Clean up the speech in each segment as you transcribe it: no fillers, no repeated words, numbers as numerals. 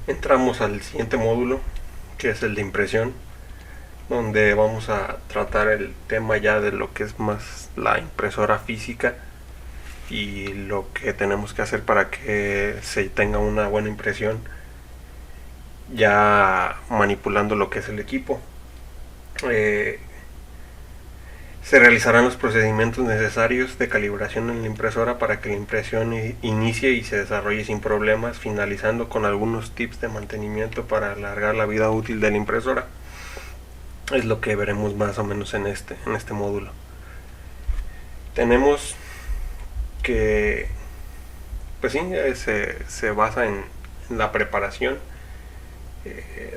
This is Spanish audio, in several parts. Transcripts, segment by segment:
Entramos al siguiente módulo, que es el de impresión, donde vamos a tratar el tema ya de lo que es más la impresora física y lo que tenemos que hacer para que se tenga una buena impresión, ya manipulando lo que es el equipo. Eh, Se realizarán los procedimientos necesarios de calibración en la impresora para que la impresión inicie y se desarrolle sin problemas, finalizando con algunos tips de mantenimiento para alargar la vida útil de la impresora. Es lo que veremos más o menos en este módulo. Tenemos que, pues sí, se basa en la preparación,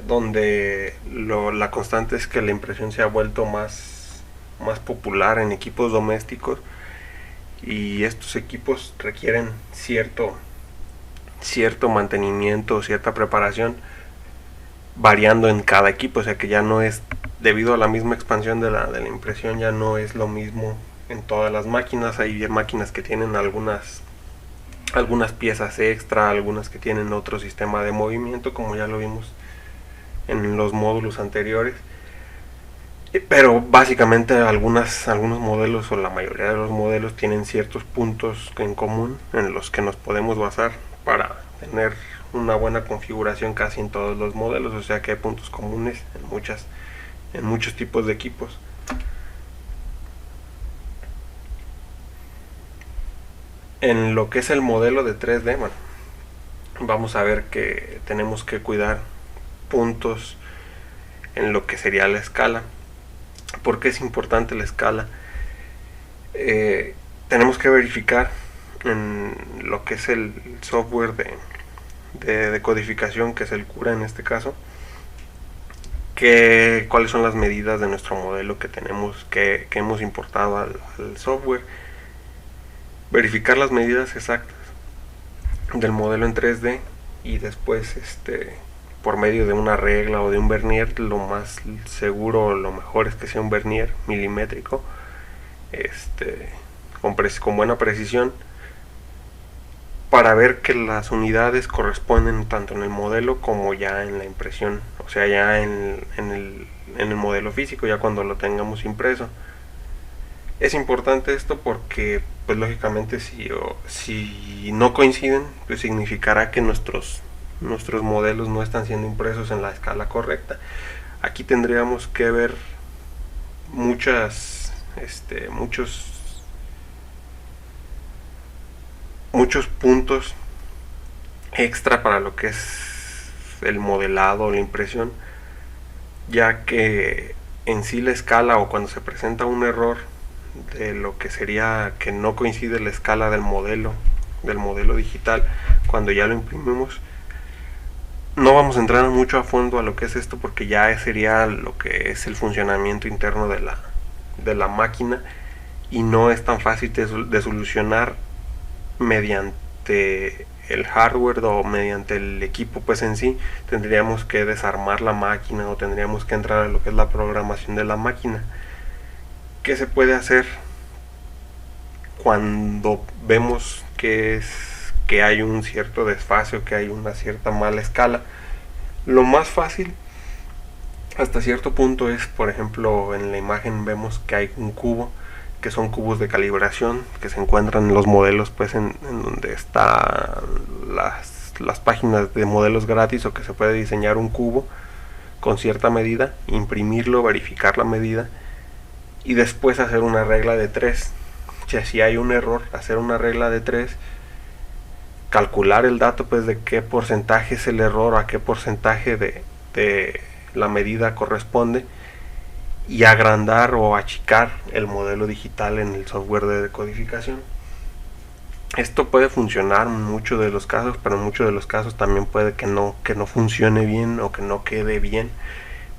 donde la constante es que la impresión se ha vuelto más popular en equipos domésticos, y estos equipos requieren cierto mantenimiento, cierta preparación, variando en cada equipo. O sea que ya no es, debido a la misma expansión de la impresión, ya no es lo mismo en todas las máquinas. Hay máquinas que tienen algunas piezas extra, algunas que tienen otro sistema de movimiento, como ya lo vimos en los módulos anteriores. Pero básicamente algunos modelos, o la mayoría de los modelos, tienen ciertos puntos en común en los que nos podemos basar para tener una buena configuración casi en todos los modelos. O sea que hay puntos comunes en muchos tipos de equipos. En lo que es el modelo de 3D, bueno, vamos a ver que tenemos que cuidar puntos en lo que sería la escala. ¿Por qué es importante la escala? Tenemos que verificar en lo que es el software de codificación, que es el Cura en este caso, cuáles son las medidas de nuestro modelo que hemos importado al software. Verificar las medidas exactas del modelo en 3D, y después por medio de una regla o de un vernier, lo más seguro, lo mejor es que sea un vernier milimétrico, con buena precisión, para ver que las unidades corresponden tanto en el modelo como ya en la impresión, o sea, ya en el modelo físico, ya cuando lo tengamos impreso. Es importante esto porque, pues lógicamente, si no coinciden, pues significará que nuestros modelos no están siendo impresos en la escala correcta. Aquí tendríamos que ver muchos puntos extra para lo que es el modelado o la impresión, ya que en sí la escala, o cuando se presenta un error de lo que sería que no coincide la escala del modelo digital cuando ya lo imprimimos, no vamos a entrar mucho a fondo a lo que es esto, porque ya sería lo que es el funcionamiento interno de la máquina, y no es tan fácil de solucionar mediante el hardware o mediante el equipo. Pues en sí tendríamos que desarmar la máquina, o tendríamos que entrar a lo que es la programación de la máquina. ¿Qué se puede hacer cuando vemos que hay un cierto desfase, o que hay una cierta mala escala? Lo más fácil hasta cierto punto es, por ejemplo, en la imagen vemos que hay un cubo, que son cubos de calibración que se encuentran en los modelos, pues en donde están las páginas de modelos gratis, o que se puede diseñar un cubo con cierta medida, imprimirlo, verificar la medida, y después hacer una regla de 3. O sea, si hay un error, hacer una regla de 3, calcular el dato, pues de qué porcentaje es el error, a qué porcentaje de la medida corresponde, y agrandar o achicar el modelo digital en el software de decodificación. Esto puede funcionar en muchos de los casos, pero en muchos de los casos también puede que no funcione bien, o que no quede bien,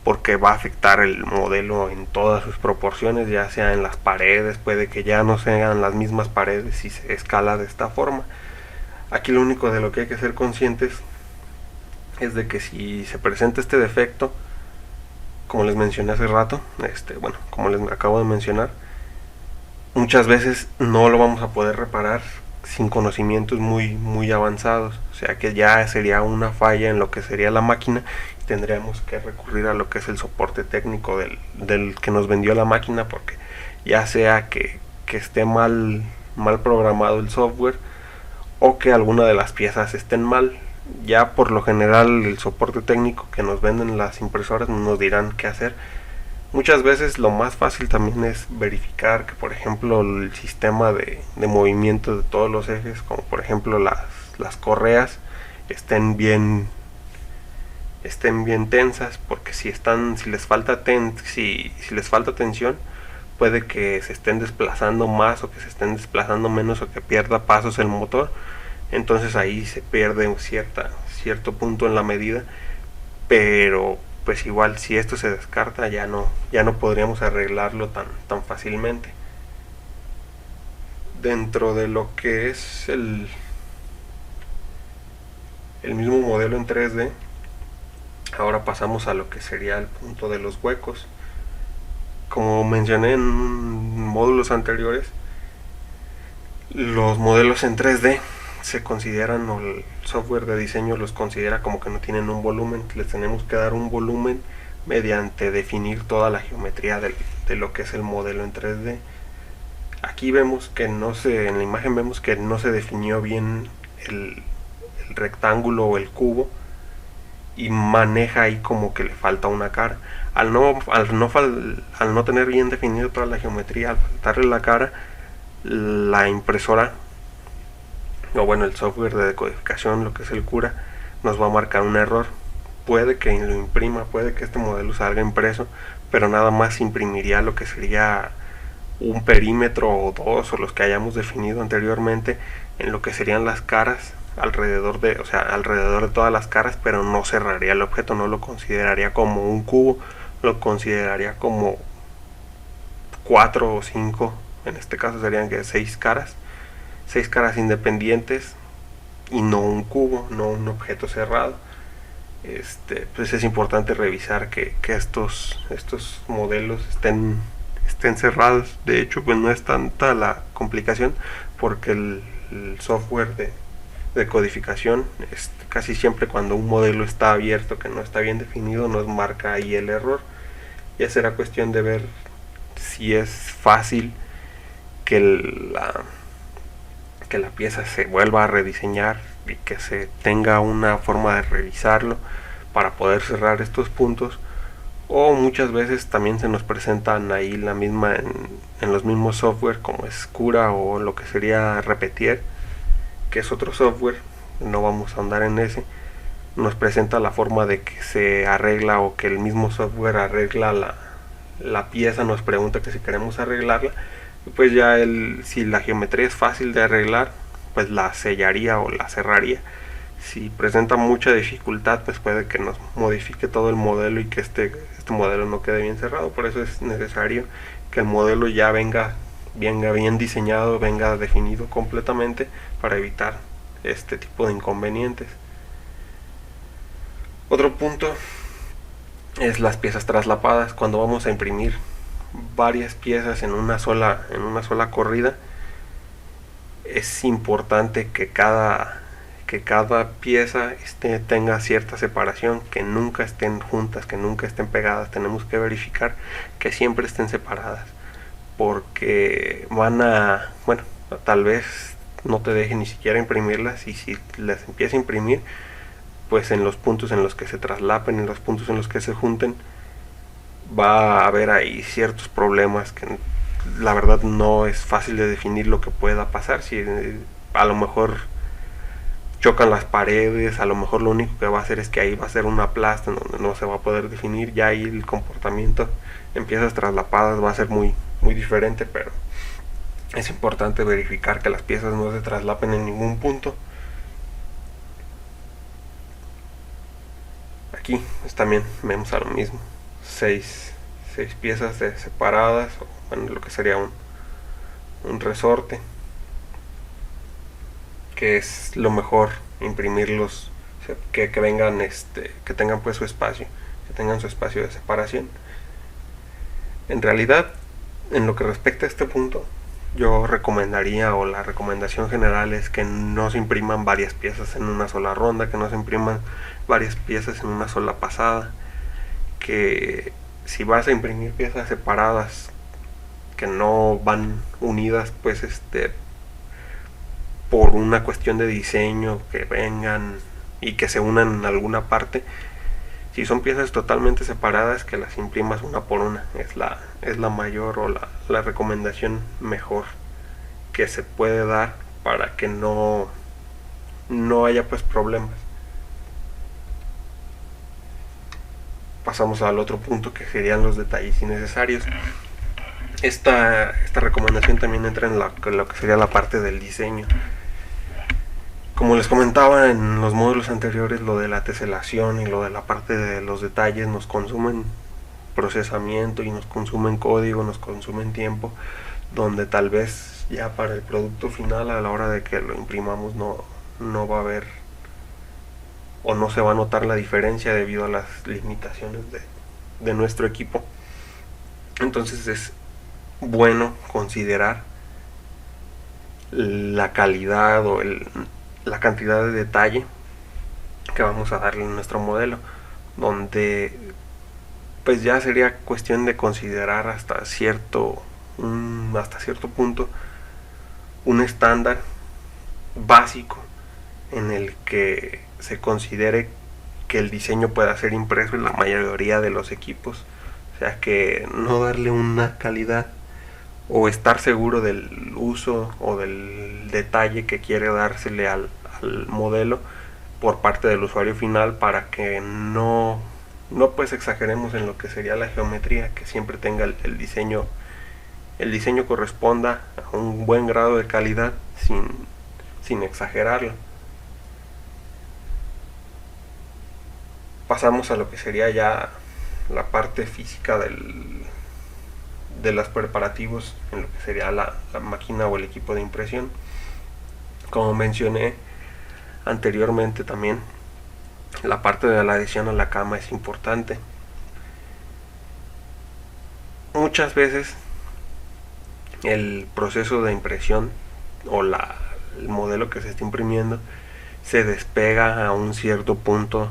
porque va a afectar el modelo en todas sus proporciones, ya sea en las paredes, puede que ya no sean las mismas paredes si se escala de esta forma. Aquí lo único de lo que hay que ser conscientes es de que si se presenta este defecto, como les mencioné hace rato, como les acabo de mencionar, muchas veces no lo vamos a poder reparar sin conocimientos muy avanzados, o sea que ya sería una falla en lo que sería la máquina. Tendríamos que recurrir a lo que es el soporte técnico del que nos vendió la máquina, porque ya sea que esté mal programado el software o que alguna de las piezas estén mal. Ya por lo general el soporte técnico que nos venden las impresoras nos dirán qué hacer. Muchas veces lo más fácil también es verificar que, por ejemplo, el sistema de movimiento de todos los ejes, como por ejemplo las correas, estén bien tensas, porque si les falta si les falta tensión, puede que se estén desplazando más o que se estén desplazando menos, o que pierda pasos el motor. Entonces ahí se pierde cierto punto en la medida, pero pues igual si esto se descarta ya no podríamos arreglarlo tan fácilmente. Dentro de lo que es el mismo modelo en 3D, ahora pasamos a lo que sería el punto de los huecos. Como mencioné en módulos anteriores, los modelos en 3D se consideran, o el software de diseño los considera como que no tienen un volumen. Les tenemos que dar un volumen mediante definir toda la geometría de lo que es el modelo en 3D. Aquí vemos que en la imagen vemos que no se definió bien el rectángulo o el cubo, y maneja ahí como que le falta una cara. Al no tener bien definido toda la geometría, al faltarle la cara, la impresora, o bueno, el software de decodificación, lo que es el Cura, nos va a marcar un error. Puede que lo imprima, puede que este modelo salga impreso, pero nada más imprimiría lo que sería un perímetro o dos, o los que hayamos definido anteriormente, en lo que serían las caras, alrededor de todas las caras, pero no cerraría el objeto, no lo consideraría como un cubo, lo consideraría como 4 o 5, en este caso serían que 6 caras independientes, y no un cubo, no un objeto cerrado. Pues es importante revisar que estos modelos estén cerrados. De hecho, pues no es tanta la complicación, porque el software de codificación, casi siempre cuando un modelo está abierto, que no está bien definido, nos marca ahí el error. Ya será cuestión de ver si es fácil que la pieza se vuelva a rediseñar y que se tenga una forma de revisarlo para poder cerrar estos puntos, o muchas veces también se nos presentan ahí en los mismos software, como es Cura o lo que sería Repetier, que es otro software, no vamos a andar en ese. Nos presenta la forma de que se arregla, o que el mismo software arregla la pieza, nos pregunta que si queremos arreglarla, y pues ya si la geometría es fácil de arreglar, pues la sellaría o la cerraría. Si presenta mucha dificultad, pues puede que nos modifique todo el modelo y que este modelo no quede bien cerrado. Por eso es necesario que el modelo ya venga bien diseñado, venga definido completamente, para evitar este tipo de inconvenientes. Otro punto es las piezas traslapadas. Cuando vamos a imprimir varias piezas en una sola corrida, es importante que cada pieza tenga cierta separación, que nunca estén juntas, que nunca estén pegadas. Tenemos que verificar que siempre estén separadas, porque tal vez no te deje ni siquiera imprimirlas, y si las empieza a imprimir, pues en los puntos en los que se traslapen, en los puntos en los que se junten, va a haber ahí ciertos problemas que la verdad no es fácil de definir lo que pueda pasar. Si a lo mejor chocan las paredes, a lo mejor lo único que va a hacer es que ahí va a ser una plasta donde no se va a poder definir. Ya ahí el comportamiento en piezas traslapadas va a ser muy diferente, pero es importante verificar que las piezas no se traslapen en ningún punto. Aquí pues también vemos a lo mismo, 6 piezas separadas, o bueno, lo que sería un resorte, que es lo mejor imprimirlos, o sea, que vengan que tengan pues su espacio, que tengan su espacio de separación. En realidad, en lo que respecta a este punto, yo recomendaría, o la recomendación general es que no se impriman varias piezas en una sola ronda, que no se impriman varias piezas en una sola pasada, que si vas a imprimir piezas separadas que no van unidas, pues por una cuestión de diseño, que vengan y que se unan en alguna parte. Si son piezas totalmente separadas, que las imprimas una por una. Es la mayor, o la recomendación mejor que se puede dar para que no haya pues problemas. Pasamos al otro punto, que serían los detalles innecesarios. Esta recomendación también entra en lo que sería la parte del diseño. Como les comentaba en los módulos anteriores, lo de la teselación y lo de la parte de los detalles nos consumen procesamiento y nos consumen código, nos consumen tiempo, donde tal vez ya para el producto final, a la hora de que lo imprimamos, no va a haber, o no se va a notar la diferencia debido a las limitaciones de nuestro equipo. Entonces es bueno considerar la calidad o la cantidad de detalle que vamos a darle en nuestro modelo, donde pues ya sería cuestión de considerar hasta cierto punto un estándar básico en el que se considere que el diseño pueda ser impreso en la mayoría de los equipos. O sea, que no darle una calidad o estar seguro del uso o del detalle que quiere dársele al modelo por parte del usuario final, para que no pues exageremos en lo que sería la geometría, que siempre tenga el diseño corresponda a un buen grado de calidad sin exagerarlo. Pasamos a lo que sería ya la parte física de los preparativos en lo que sería la máquina o el equipo de impresión. Como mencioné anteriormente, también la parte de la adhesión a la cama es importante. Muchas veces el proceso de impresión o el modelo que se está imprimiendo se despega a un cierto punto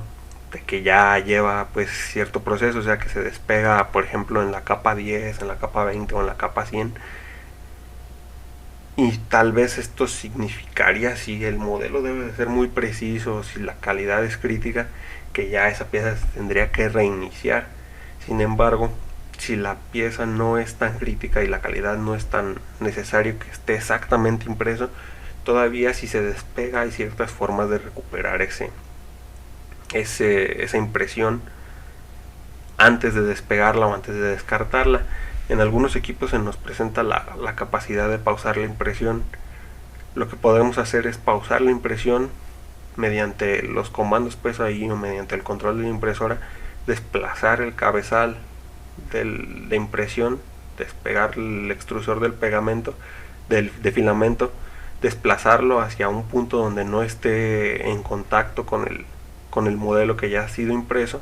de que ya lleva pues cierto proceso, o sea que se despega, por ejemplo, en la capa 10, en la capa 20 o en la capa 100. Y tal vez esto significaría, si el modelo debe de ser muy preciso, si la calidad es crítica, que ya esa pieza se tendría que reiniciar. Sin embargo, si la pieza no es tan crítica y la calidad no es tan necesario que esté exactamente impreso, todavía si se despega hay ciertas formas de recuperar esa impresión antes de despegarla o antes de descartarla. En algunos equipos se nos presenta la capacidad de pausar la impresión. Lo que podemos hacer es pausar la impresión mediante los comandos pues ahí, o mediante el control de la impresora, desplazar el cabezal de impresión, despegar el extrusor del pegamento, de filamento, desplazarlo hacia un punto donde no esté en contacto con el modelo que ya ha sido impreso,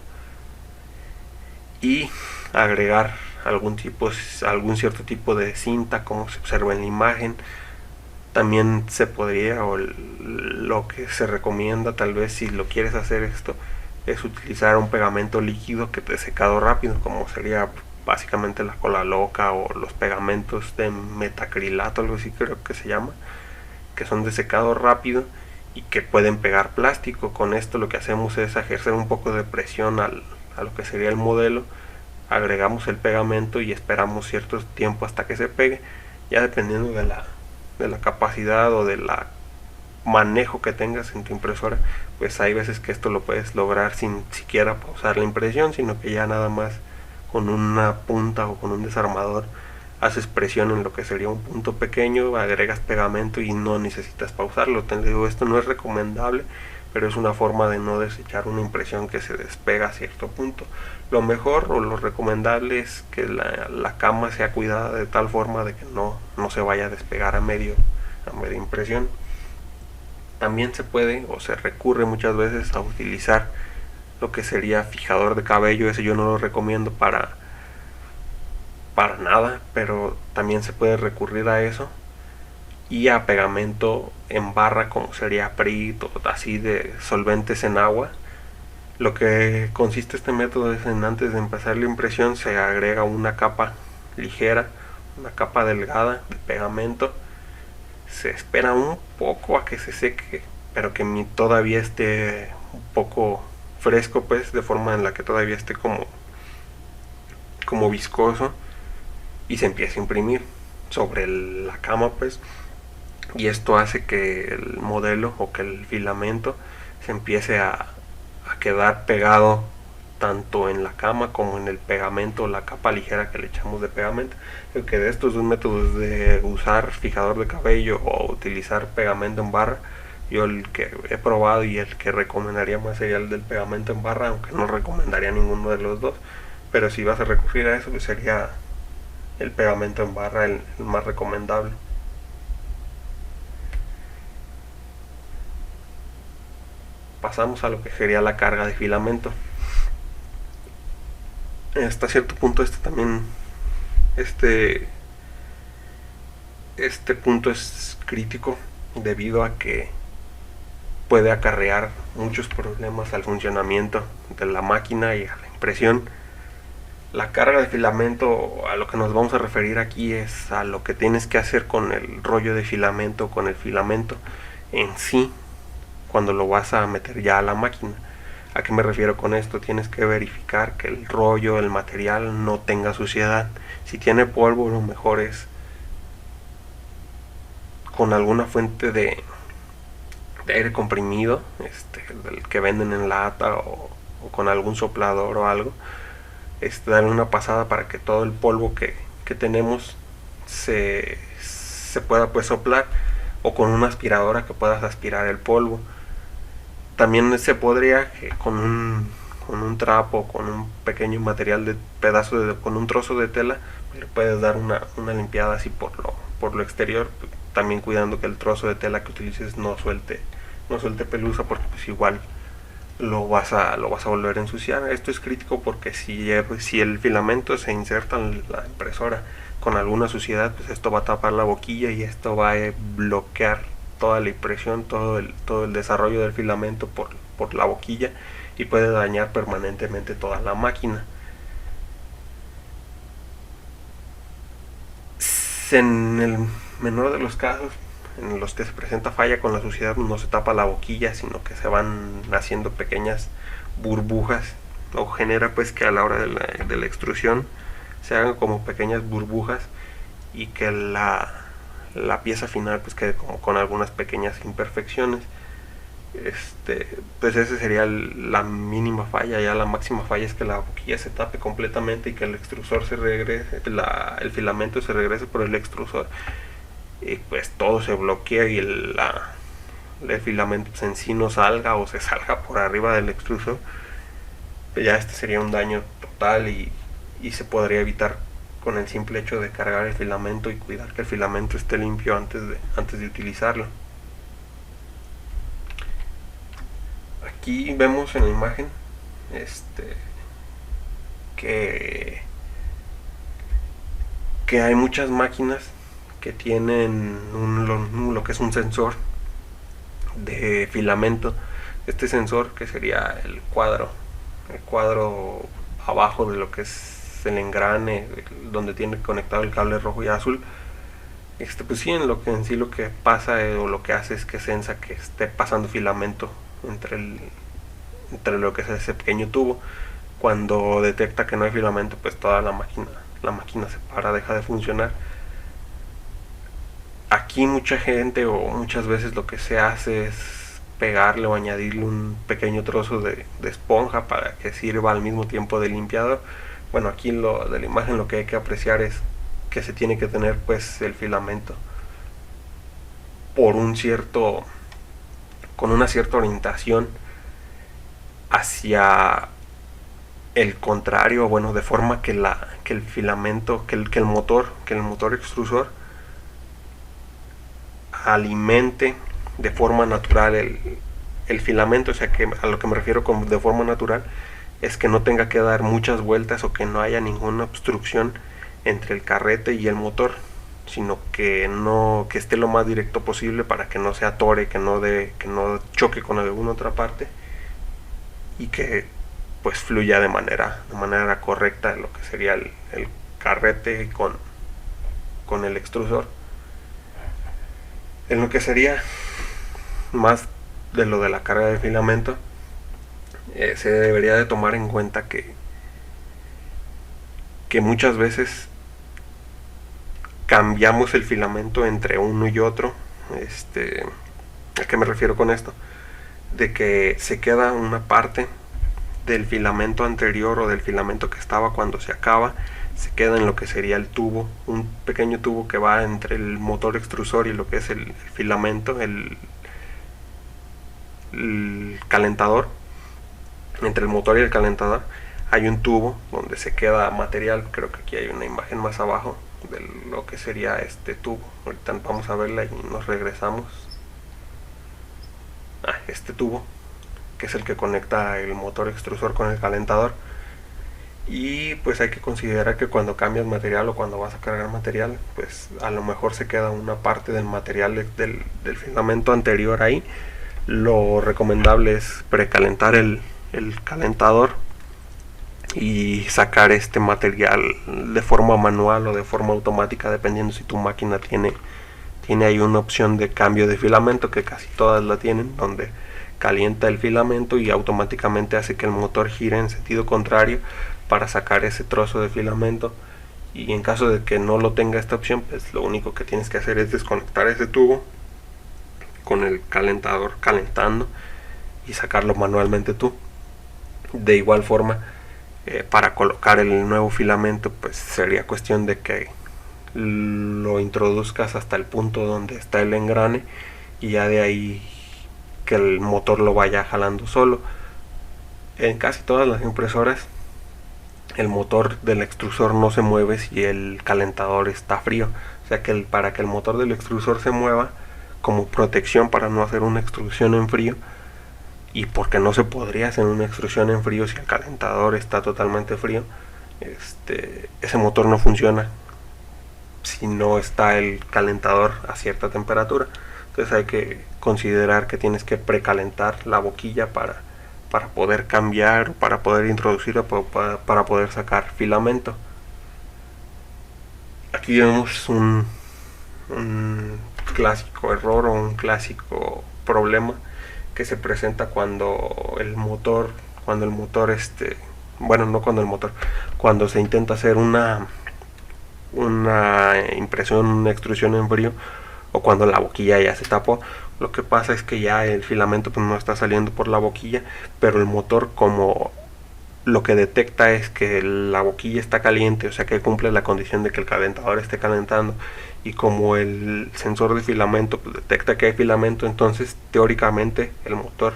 y agregar algún cierto tipo de cinta, como se observa en la imagen. También se podría, o lo que se recomienda tal vez si lo quieres hacer esto, es utilizar un pegamento líquido que de secado rápido, como sería básicamente la cola loca o los pegamentos de metacrilato, algo así creo que se llama, que son de secado rápido y que pueden pegar plástico. Con esto lo que hacemos es ejercer un poco de presión a lo que sería el modelo, agregamos el pegamento y esperamos cierto tiempo hasta que se pegue. Ya dependiendo de la capacidad o del manejo que tengas en tu impresora, pues hay veces que esto lo puedes lograr sin siquiera pausar la impresión, sino que ya nada más con una punta o con un desarmador haces presión en lo que sería un punto pequeño, agregas pegamento y no necesitas pausarlo. Te digo, esto no es recomendable, pero es una forma de no desechar una impresión que se despega a cierto punto. Lo mejor o lo recomendable es que la cama sea cuidada de tal forma de que no se vaya a despegar a media impresión. También se puede o se recurre muchas veces a utilizar lo que sería fijador de cabello. Ese yo no lo recomiendo para nada, pero también se puede recurrir a eso y a pegamento en barra, como sería PRIT o así de solventes en agua. Lo que consiste este método es en, antes de empezar la impresión, se agrega una capa ligera, una capa delgada de pegamento. Se espera un poco a que se seque, pero que todavía esté un poco fresco, pues, de forma en la que todavía esté como viscoso, y se empieza a imprimir sobre la cama, pues, y esto hace que el modelo o que el filamento se empiece a quedar pegado tanto en la cama como en el pegamento, la capa ligera que le echamos de pegamento. El que de estos dos métodos, de usar fijador de cabello o utilizar pegamento en barra, yo el que he probado y el que recomendaría más sería el del pegamento en barra, aunque no recomendaría ninguno de los dos, pero si vas a recurrir a eso, pues sería el pegamento en barra el más recomendable. Pasamos a lo que sería la carga de filamento. Hasta cierto punto este punto es crítico, debido a que puede acarrear muchos problemas al funcionamiento de la máquina y a la impresión. La carga de filamento, a lo que nos vamos a referir aquí, es a lo que tienes que hacer con el rollo de filamento, con el filamento en sí, cuando lo vas a meter ya a la máquina. ¿A qué me refiero con esto? Tienes que verificar que el rollo, el material, no tenga suciedad. Si tiene polvo, lo mejor es con alguna fuente de aire comprimido, del que venden en lata, o con algún soplador o algo, darle una pasada para que todo el polvo que tenemos se pueda, pues, soplar, o con una aspiradora que puedas aspirar el polvo. También se podría, con un trapo, con un pequeño material de con un trozo de tela, le puedes dar una limpiada así por lo exterior, también cuidando que el trozo de tela que utilices no suelte pelusa, porque pues igual lo vas a volver a ensuciar. Esto es crítico porque si el filamento se inserta en la impresora con alguna suciedad, pues esto va a tapar la boquilla y esto va a bloquear toda la impresión, todo el desarrollo del filamento por la boquilla, y puede dañar permanentemente toda la máquina. En el menor de los casos en los que se presenta falla con la suciedad, no se tapa la boquilla, sino que se van haciendo pequeñas burbujas, o genera, pues, que a la hora de la extrusión se hagan como pequeñas burbujas, y que la pieza final, pues, quede como con algunas pequeñas imperfecciones. Pues esa sería la mínima falla. Ya la máxima falla es que la boquilla se tape completamente y que el extrusor se regrese, el filamento se regrese por el extrusor, y pues todo se bloquea y el filamento en sí no salga, o se salga por arriba del extrusor. Ya sería un daño total, y se podría evitar con el simple hecho de cargar el filamento y cuidar que el filamento esté limpio antes de utilizarlo. Aquí vemos en la imagen que hay muchas máquinas que tienen lo que es un sensor de filamento. Este sensor, que sería el cuadro abajo de lo que es el engrane, donde tiene conectado el cable rojo y azul, pues sí, lo que pasa, o lo que hace, es que sensa que esté pasando filamento entre lo que es ese pequeño tubo. Cuando detecta que no hay filamento, pues toda la máquina se para, deja de funcionar. Aquí mucha gente, o muchas veces, lo que se hace es pegarle o añadirle un pequeño trozo de esponja para que sirva al mismo tiempo de limpiador. Bueno, aquí de la imagen lo que hay que apreciar es que se tiene que tener, pues, el filamento con una cierta orientación hacia el contrario, bueno, de forma que el filamento, que el motor extrusor alimente de forma natural el filamento. O sea, que a lo que me refiero con de forma natural es que no tenga que dar muchas vueltas, o que no haya ninguna obstrucción entre el carrete y el motor. sino que no, que esté lo más directo posible para que no se atore, que no choque con alguna otra parte y que pues fluya de manera correcta lo que sería el carrete con el extrusor. En lo que sería más de lo de la carga de filamento, se debería de tomar en cuenta que muchas veces cambiamos el filamento entre uno y otro. ¿A qué me refiero con esto? De que se queda una parte del filamento anterior o del filamento que estaba cuando se acaba, se queda en lo que sería el tubo, un pequeño tubo que va entre el motor extrusor y lo que es el filamento, el calentador. Entre el motor y el calentador hay un tubo donde se queda material. Creo que aquí hay una imagen más abajo de lo que sería este tubo. Ahorita vamos a verla y nos regresamos. Este tubo, que es el que conecta el motor extrusor con el calentador. Y pues hay que considerar que cuando cambias material o cuando vas a cargar material, pues a lo mejor se queda una parte del material del filamento anterior ahí. Lo recomendable es precalentar el calentador y sacar este material de forma manual o de forma automática, dependiendo si tu máquina tiene ahí una opción de cambio de filamento, que casi todas la tienen, donde calienta el filamento y automáticamente hace que el motor gire en sentido contrario para sacar ese trozo de filamento. Y en caso de que no lo tenga esta opción, pues lo único que tienes que hacer es desconectar ese tubo con el calentador calentando y sacarlo manualmente tú. De igual forma, para colocar el nuevo filamento, pues sería cuestión de que lo introduzcas hasta el punto donde está el engrane y ya de ahí que el motor lo vaya jalando solo. En casi todas las impresoras el motor del extrusor no se mueve si el calentador está frío. O sea que para que el motor del extrusor se mueva, como protección para no hacer una extrusión en frío, y porque no se podría hacer una extrusión en frío si el calentador está totalmente frío, ese motor no funciona si no está el calentador a cierta temperatura. Entonces hay que considerar que tienes que precalentar la boquilla para poder cambiar, para poder introducir, para poder sacar filamento. Aquí vemos un clásico error o un clásico problema que se presenta cuando el motor cuando se intenta hacer una impresión, una extrusión en frío, o cuando la boquilla ya se tapó. Lo que pasa es que ya el filamento pues no está saliendo por la boquilla, pero el motor, como lo que detecta es que la boquilla está caliente, o sea que cumple la condición de que el calentador esté calentando, y como el sensor de filamento pues detecta que hay filamento, entonces teóricamente el motor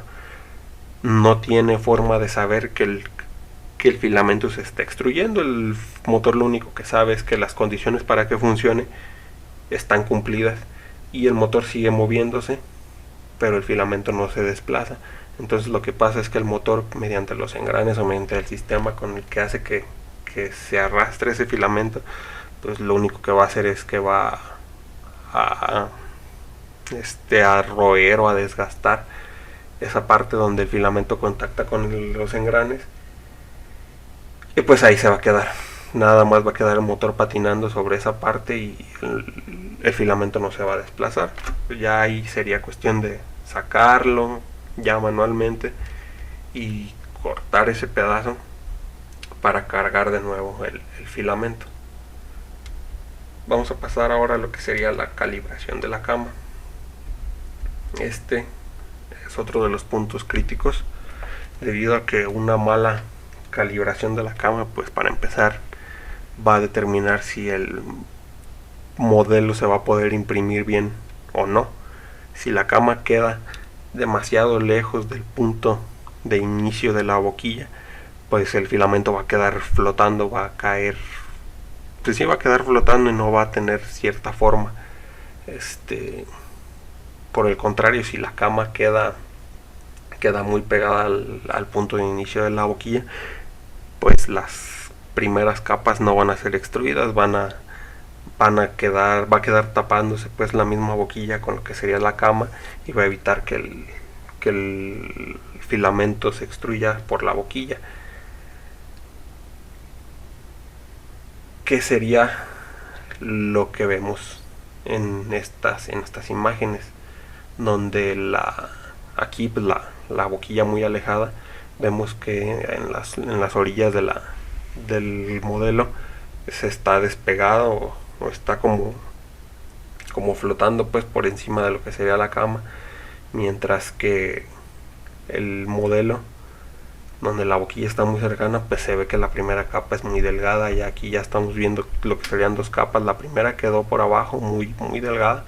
no tiene forma de saber que el filamento se está extruyendo. El motor lo único que sabe es que las condiciones para que funcione están cumplidas y el motor sigue moviéndose, pero el filamento no se desplaza. Entonces lo que pasa es que el motor, mediante los engranes o mediante el sistema con el que hace que se arrastre ese filamento, pues lo único que va a hacer es que va a roer o a desgastar esa parte donde el filamento contacta con los engranes, y pues ahí se va a quedar. Nada más va a quedar el motor patinando sobre esa parte y el filamento no se va a desplazar. Ya ahí sería cuestión de sacarlo ya manualmente y cortar ese pedazo para cargar de nuevo el filamento. Vamos a pasar ahora a lo que sería la calibración de la cama. Este es otro de los puntos críticos, debido a que una mala calibración de la cama, pues para empezar, va a determinar si el modelo se va a poder imprimir bien o no. Si la cama queda demasiado lejos del punto de inicio de la boquilla, pues el filamento va a quedar flotando, va a caer, pues sí, va a quedar flotando y no va a tener cierta forma. Por el contrario, si la cama queda muy pegada al punto de inicio de la boquilla, pues las primeras capas no van a ser extruidas, van a va a quedar tapándose pues la misma boquilla con lo que sería la cama, y va a evitar que el filamento se extruya por la boquilla. ¿Qué sería lo que vemos en estas imágenes? Donde aquí pues, la boquilla muy alejada, vemos que en las orillas del modelo se está despegado o está como flotando pues por encima de lo que sería la cama, mientras que el modelo donde la boquilla está muy cercana, pues se ve que la primera capa es muy delgada, y aquí ya estamos viendo lo que serían dos capas. La primera quedó por abajo muy delgada,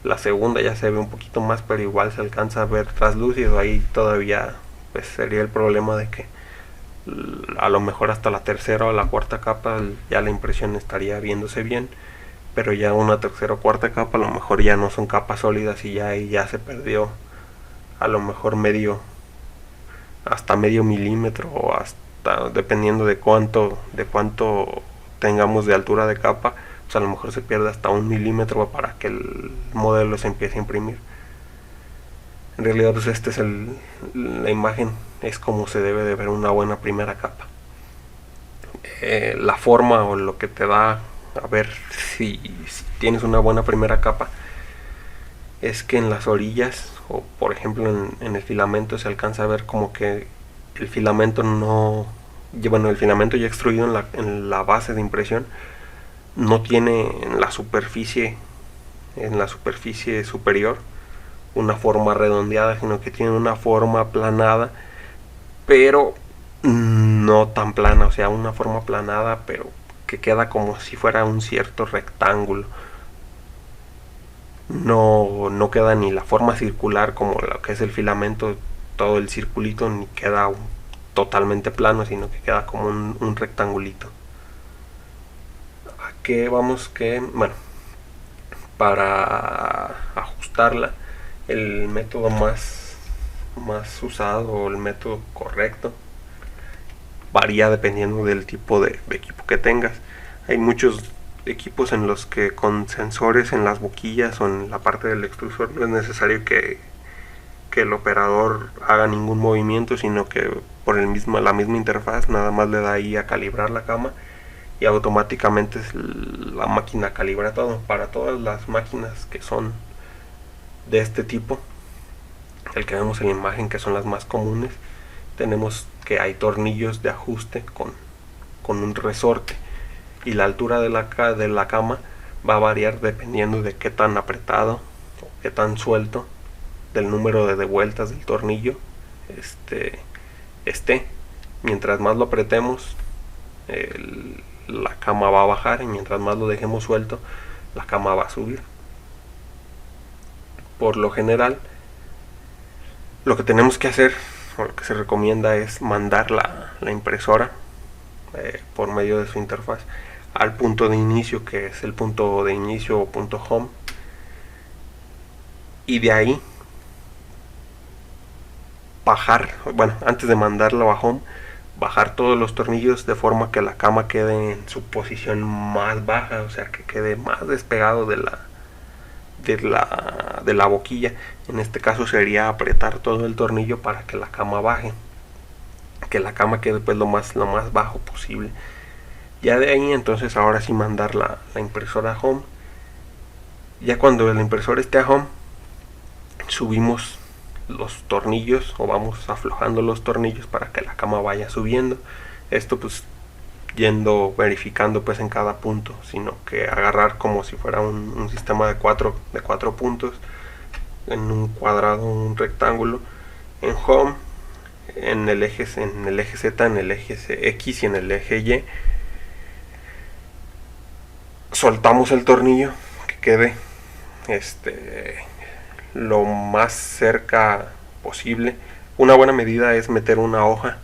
la segunda ya se ve un poquito más, pero igual se alcanza a ver traslúcido. Ahí todavía pues sería el problema de que a lo mejor hasta la tercera o la cuarta capa ya la impresión estaría viéndose bien, pero ya una tercera o cuarta capa a lo mejor ya no son capas sólidas, y ya ahí ya se perdió a lo mejor hasta medio milímetro, o hasta, dependiendo de cuánto tengamos de altura de capa, pues a lo mejor se pierde hasta 1 milímetro para que el modelo se empiece a imprimir. En realidad pues este es la imagen, es como se debe de ver una buena primera capa. La forma o lo que te da a ver si tienes una buena primera capa es que en las orillas, o por ejemplo en el filamento, se alcanza a ver como que el filamento el filamento ya extruido en la base de impresión no tiene en la superficie superior una forma redondeada, sino que tiene una forma aplanada, pero no tan plana, o sea, una forma aplanada, pero que queda como si fuera un cierto rectángulo. No queda ni la forma circular como lo que es el filamento, todo el circulito, ni queda totalmente plano, sino que queda como un rectangulito. ¿A qué vamos? Bueno, para ajustarla, el método más usado, o el método correcto, varía dependiendo del tipo de equipo que tengas. Hay muchos equipos en los que con sensores en las boquillas o en la parte del extrusor no es necesario que el operador haga ningún movimiento, sino que por la misma interfaz nada más le da ahí a calibrar la cama, y automáticamente la máquina calibra todo. Para todas las máquinas que son de este tipo, el que vemos en la imagen, que son las más comunes, tenemos que hay tornillos de ajuste con un resorte, y la altura de la cama va a variar dependiendo de qué tan apretado o qué tan suelto del número de vueltas del tornillo esté. Mientras más lo apretemos, la cama va a bajar, y mientras más lo dejemos suelto, la cama va a subir. Por lo general, lo que tenemos que hacer, o lo que se recomienda, es mandar la impresora por medio de su interfaz al punto de inicio, que es el punto de inicio o punto home, y de ahí antes de mandarlo a home, bajar todos los tornillos de forma que la cama quede en su posición más baja, o sea, que quede más despegado de la boquilla. En este caso sería apretar todo el tornillo para que la cama baje, que la cama quede pues lo más bajo posible. Ya de ahí entonces ahora sí mandar la impresora a home. Ya cuando la impresora esté a home, subimos los tornillos, o vamos aflojando los tornillos para que la cama vaya subiendo. Esto pues verificando pues en cada punto, sino que agarrar como si fuera un sistema de cuatro puntos en un cuadrado, un rectángulo, en home, en el eje Z, en el eje X y en el eje Y. Soltamos el tornillo que quede lo más cerca posible. Una buena medida es meter una hoja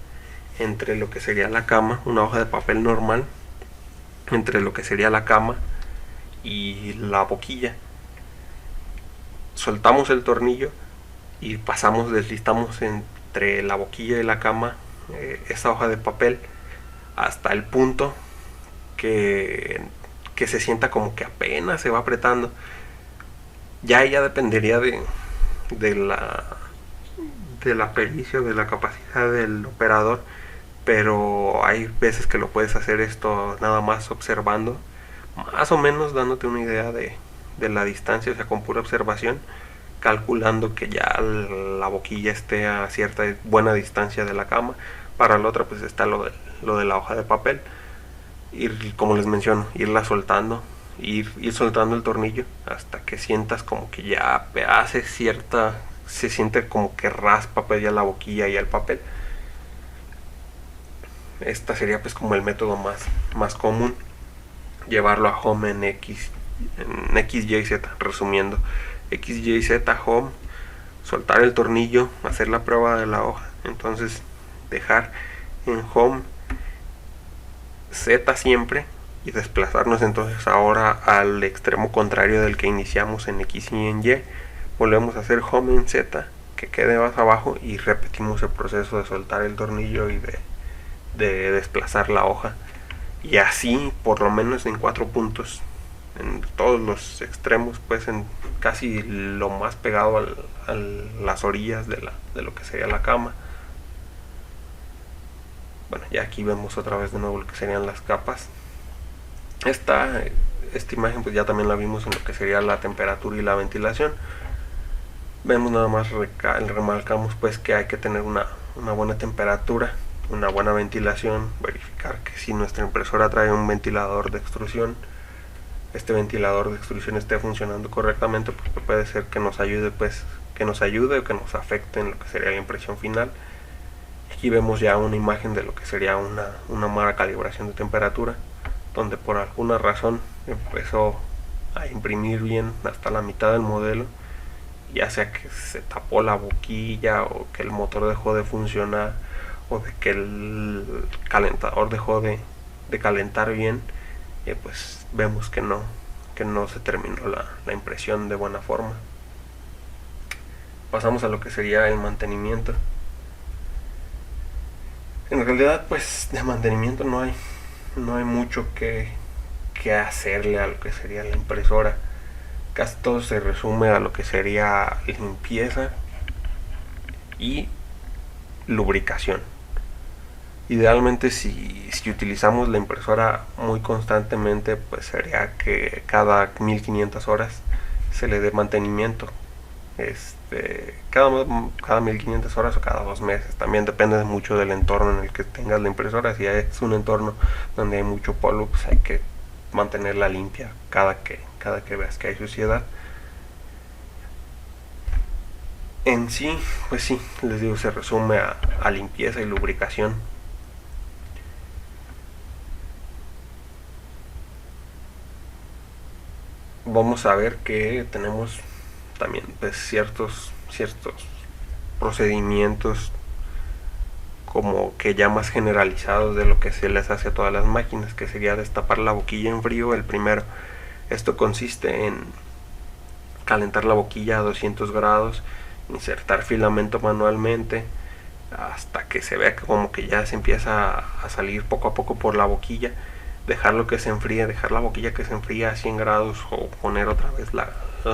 entre lo que sería la cama, una hoja de papel normal, entre lo que sería la cama y la boquilla. Soltamos el tornillo y deslizamos entre la boquilla y la cama esa hoja de papel hasta el punto que que se sienta como que apenas se va apretando. Ya dependería de la pericia, de la capacidad del operador, pero hay veces que lo puedes hacer esto nada más observando, más o menos dándote una idea de la distancia, o sea, con pura observación, calculando que ya la boquilla esté a cierta buena distancia de la cama. Para la otra pues está lo de la hoja de papel, ir, como les menciono, irla soltando, ir soltando el tornillo hasta que sientas como que ya hace cierta, se siente como que raspa pues ya la boquilla y el papel. Esta sería pues como el método más común, llevarlo a home en XYZ, resumiendo, XYZ home, soltar el tornillo, hacer la prueba de la hoja, entonces dejar en home Z siempre y desplazarnos entonces ahora al extremo contrario del que iniciamos en X y en Y. Volvemos a hacer home en Z, que quede más abajo, y repetimos el proceso de soltar el tornillo y de desplazar la hoja, y así por lo menos en 4 puntos, en todos los extremos, pues en casi lo más pegado a las orillas de lo que sería la cama. Bueno, ya aquí vemos otra vez de nuevo lo que serían las capas. Esta imagen pues ya también la vimos en lo que sería la temperatura y la ventilación. Vemos nada más, remarcamos pues que hay que tener una buena temperatura, una buena ventilación, verificar que si nuestra impresora trae un ventilador de extrusión, este ventilador de extrusión esté funcionando correctamente, porque puede ser que nos ayude o que nos afecte en lo que sería la impresión final. Aquí vemos ya una imagen de lo que sería una mala calibración de temperatura, donde por alguna razón empezó a imprimir bien hasta la mitad del modelo, ya sea que se tapó la boquilla, o que el motor dejó de funcionar, o de que el calentador dejó de calentar bien, pues vemos que no se terminó la impresión de buena forma. Pasamos a lo que sería el mantenimiento. En realidad pues de mantenimiento no hay mucho que hacerle a lo que sería la impresora. Casi todo se resume a lo que sería limpieza y lubricación. Idealmente si utilizamos la impresora muy constantemente, pues sería que cada 1500 horas se le dé mantenimiento. Cada 1500 horas o cada 2 meses, también depende mucho del entorno en el que tengas la impresora. Si es un entorno donde hay mucho polvo, pues hay que mantenerla limpia cada que veas que hay suciedad. En sí, pues sí, les digo, se resume a limpieza y lubricación. Vamos a ver que tenemos también pues ciertos procedimientos como que ya más generalizados de lo que se les hace a todas las máquinas, que sería destapar la boquilla en frío el primero. Esto consiste en calentar la boquilla a 200 grados, insertar filamento manualmente hasta que se vea que como que ya se empieza a salir poco a poco por la boquilla, dejarlo que se enfríe, dejar la boquilla que se enfríe a 100 grados, o poner otra vez la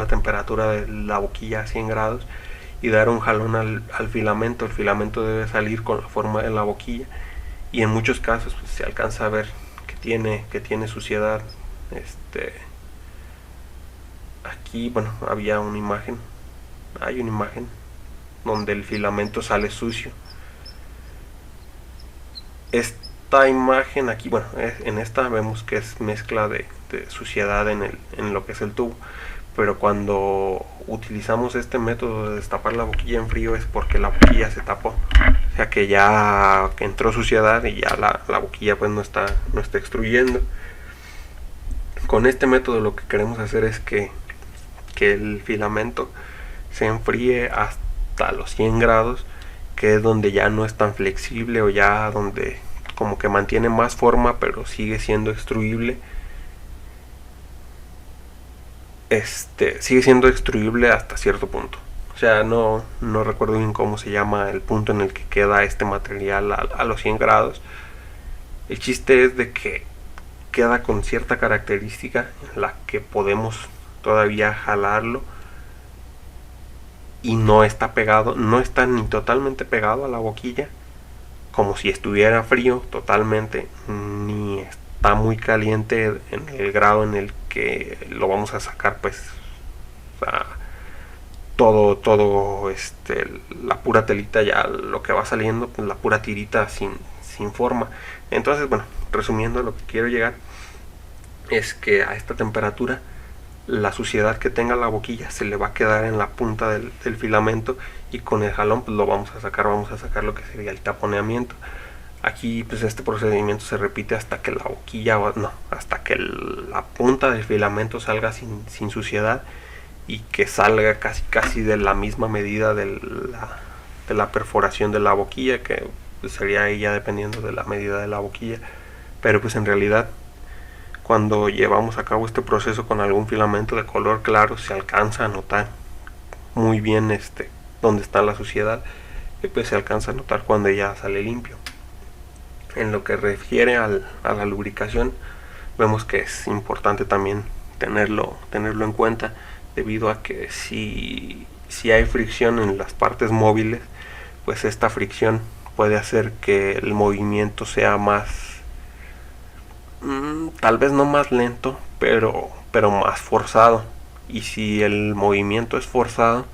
temperatura de la boquilla a 100 grados, y dar un jalón al filamento. El filamento debe salir con la forma de la boquilla, y en muchos casos pues, se alcanza a ver que tiene suciedad. Aquí, bueno, hay una imagen donde el filamento sale sucio. Esta imagen aquí, bueno, en esta vemos que es mezcla de suciedad en lo que es el tubo, pero cuando utilizamos este método de destapar la boquilla en frío es porque la boquilla se tapó, o sea que ya entró suciedad y ya la boquilla pues no está extruyendo. Con este método lo que queremos hacer es que el filamento se enfríe hasta los 100 grados, que es donde ya no es tan flexible, o ya donde como que mantiene más forma pero sigue siendo extruible. Sigue siendo extruible hasta cierto punto. O sea, no recuerdo bien cómo se llama el punto en el que queda este material a los 100 grados. El chiste es de que queda con cierta característica en la que podemos todavía jalarlo y no está pegado, no está ni totalmente pegado a la boquilla como si estuviera frío totalmente, ni está muy caliente en el grado en el que lo vamos a sacar pues todo la pura telita, ya lo que va saliendo, pues la pura tirita sin forma. Entonces, bueno, resumiendo, lo que quiero llegar es que a esta temperatura la suciedad que tenga la boquilla se le va a quedar en la punta del filamento, y con el jalón pues lo vamos a sacar lo que sería el taponeamiento. Aquí pues este procedimiento se repite hasta que la boquilla, no, hasta que la punta del filamento salga sin suciedad, y que salga casi de la misma medida de la perforación de la boquilla, que pues sería ella dependiendo de la medida de la boquilla. Pero pues en realidad, cuando llevamos a cabo este proceso con algún filamento de color claro, se alcanza a notar muy bien donde está la suciedad, y pues se alcanza a notar cuando ya sale limpio. En lo que refiere a la lubricación, vemos que es importante también tenerlo en cuenta, debido a que si hay fricción en las partes móviles, pues esta fricción puede hacer que el movimiento sea más, tal vez no más lento, pero más forzado. Y si el movimiento es forzado,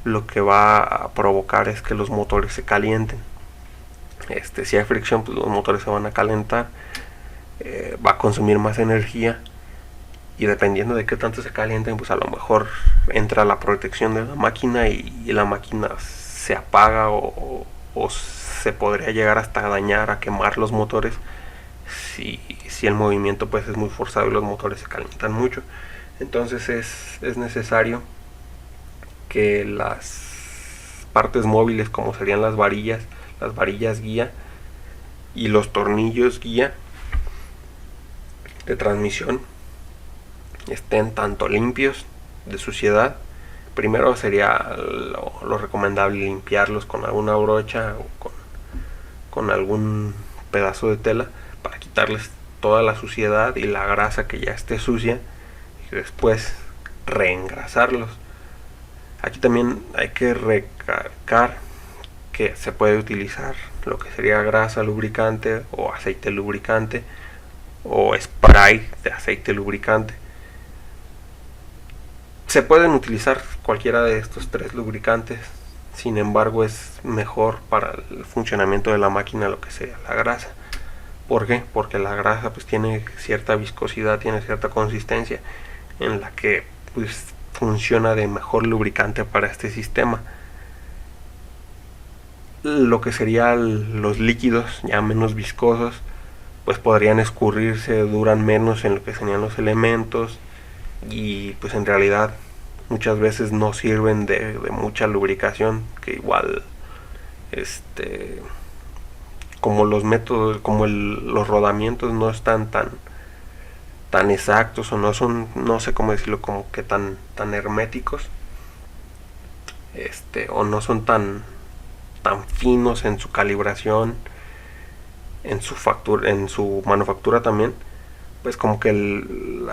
lo que va a provocar es que los motores se calienten. Si hay fricción, pues los motores se van a calentar, va a consumir más energía, y dependiendo de qué tanto se calienten, pues a lo mejor entra la protección de la máquina y la máquina se apaga, o se podría llegar hasta dañar, a quemar los motores si el movimiento pues es muy forzado y los motores se calientan mucho. Entonces es necesario que las partes móviles, como serían las varillas guía y los tornillos guía de transmisión, estén tanto limpios de suciedad. Primero sería lo recomendable limpiarlos con alguna brocha o con algún pedazo de tela, para quitarles toda la suciedad y la grasa que ya esté sucia, y después reengrasarlos. Aquí también hay que recalcar que se puede utilizar lo que sería grasa lubricante o aceite lubricante o spray de aceite lubricante. Se pueden utilizar cualquiera de estos tres lubricantes, sin embargo es mejor para el funcionamiento de la máquina lo que sería la grasa. ¿Por qué? Porque la grasa pues tiene cierta viscosidad, tiene cierta consistencia, en la que pues funciona de mejor lubricante para este sistema. Lo que serían los líquidos ya menos viscosos, pues podrían escurrirse, duran menos en lo que serían los elementos, y pues en realidad muchas veces no sirven de mucha lubricación, que igual como los métodos, como los rodamientos no están tan exactos, o no son, no sé cómo decirlo, como que tan herméticos, o no son tan finos en su calibración, en su manufactura también, pues como que el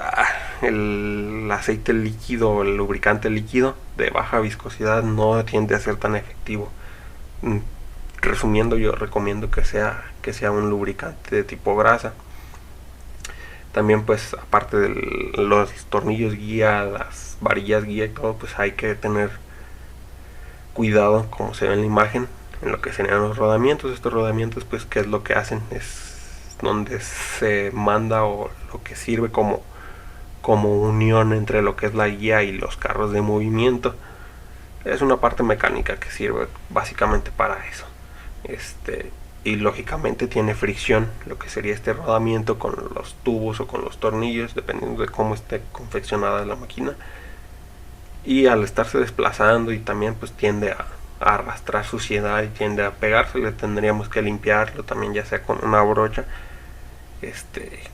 aceite líquido, el lubricante líquido de baja viscosidad no tiende a ser tan efectivo. Resumiendo, yo recomiendo que sea un lubricante de tipo grasa. También pues aparte de los tornillos guía, las varillas guía y todo, pues hay que tener cuidado, como se ve en la imagen, en lo que serían los rodamientos. Estos rodamientos pues qué es lo que hacen, es donde se manda, o lo que sirve como unión entre lo que es la guía y los carros de movimiento. Es una parte mecánica que sirve básicamente para eso. Y lógicamente tiene fricción lo que sería este rodamiento con los tubos o con los tornillos, dependiendo de cómo esté confeccionada la máquina, y al estarse desplazando, y también pues tiende a arrastrar suciedad y tiende a pegarse, le tendríamos que limpiarlo también, ya sea con una brocha,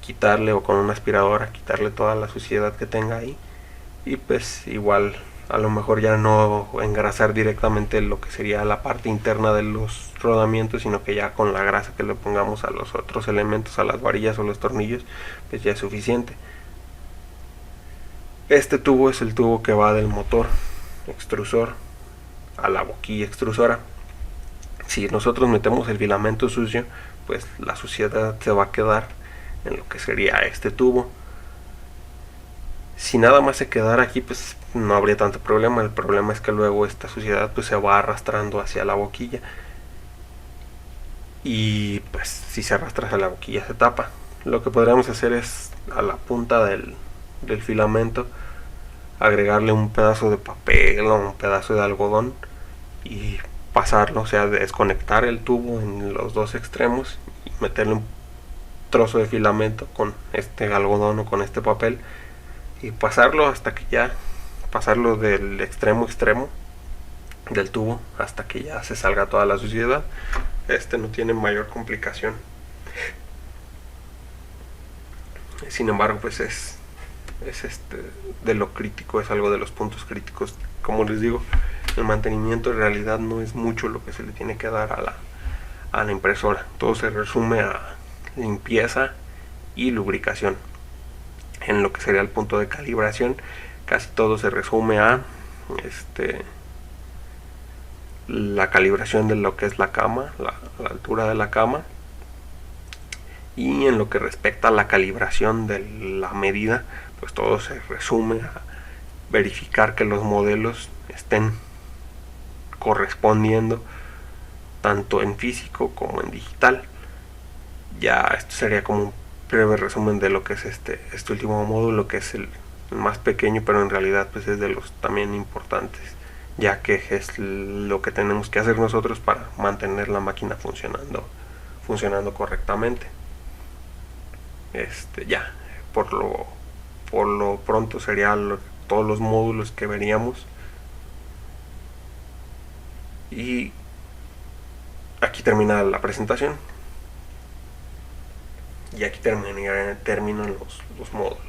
quitarle, o con una aspiradora quitarle toda la suciedad que tenga ahí, y pues igual a lo mejor ya no engrasar directamente lo que sería la parte interna de los rodamientos, sino que ya con la grasa que le pongamos a los otros elementos, a las varillas o los tornillos, pues ya es suficiente. Este tubo es el tubo que va del motor extrusor a la boquilla extrusora. Si nosotros metemos el filamento sucio, pues la suciedad se va a quedar en lo que sería este tubo. Si nada más se quedara aquí, pues no habría tanto problema. El problema es que luego esta suciedad pues se va arrastrando hacia la boquilla, y pues si se arrastra hacia la boquilla se tapa. Lo que podríamos hacer es a la punta del filamento agregarle un pedazo de papel o un pedazo de algodón y pasarlo, o sea, desconectar el tubo en los dos extremos y meterle un trozo de filamento con este algodón o con este papel y pasarlo hasta que ya, pasarlo del extremo a extremo del tubo hasta que ya se salga toda la suciedad. Este no tiene mayor complicación. Sin embargo, pues es de lo crítico, es algo de los puntos críticos. Como les digo, el mantenimiento en realidad no es mucho lo que se le tiene que dar a la impresora. Todo se resume a limpieza y lubricación. En lo que sería el punto de calibración, casi todo se resume a la calibración de lo que es la cama, la altura de la cama, y en lo que respecta a la calibración de la medida, pues todo se resume a verificar que los modelos estén correspondiendo tanto en físico como en digital. Ya esto sería como un breve resumen de lo que es este último módulo, que es el más pequeño, pero en realidad pues es de los también importantes, ya que es lo que tenemos que hacer nosotros para mantener la máquina funcionando correctamente. Ya por lo pronto serían todos los módulos que veríamos, y aquí termina la presentación y aquí terminan los módulos.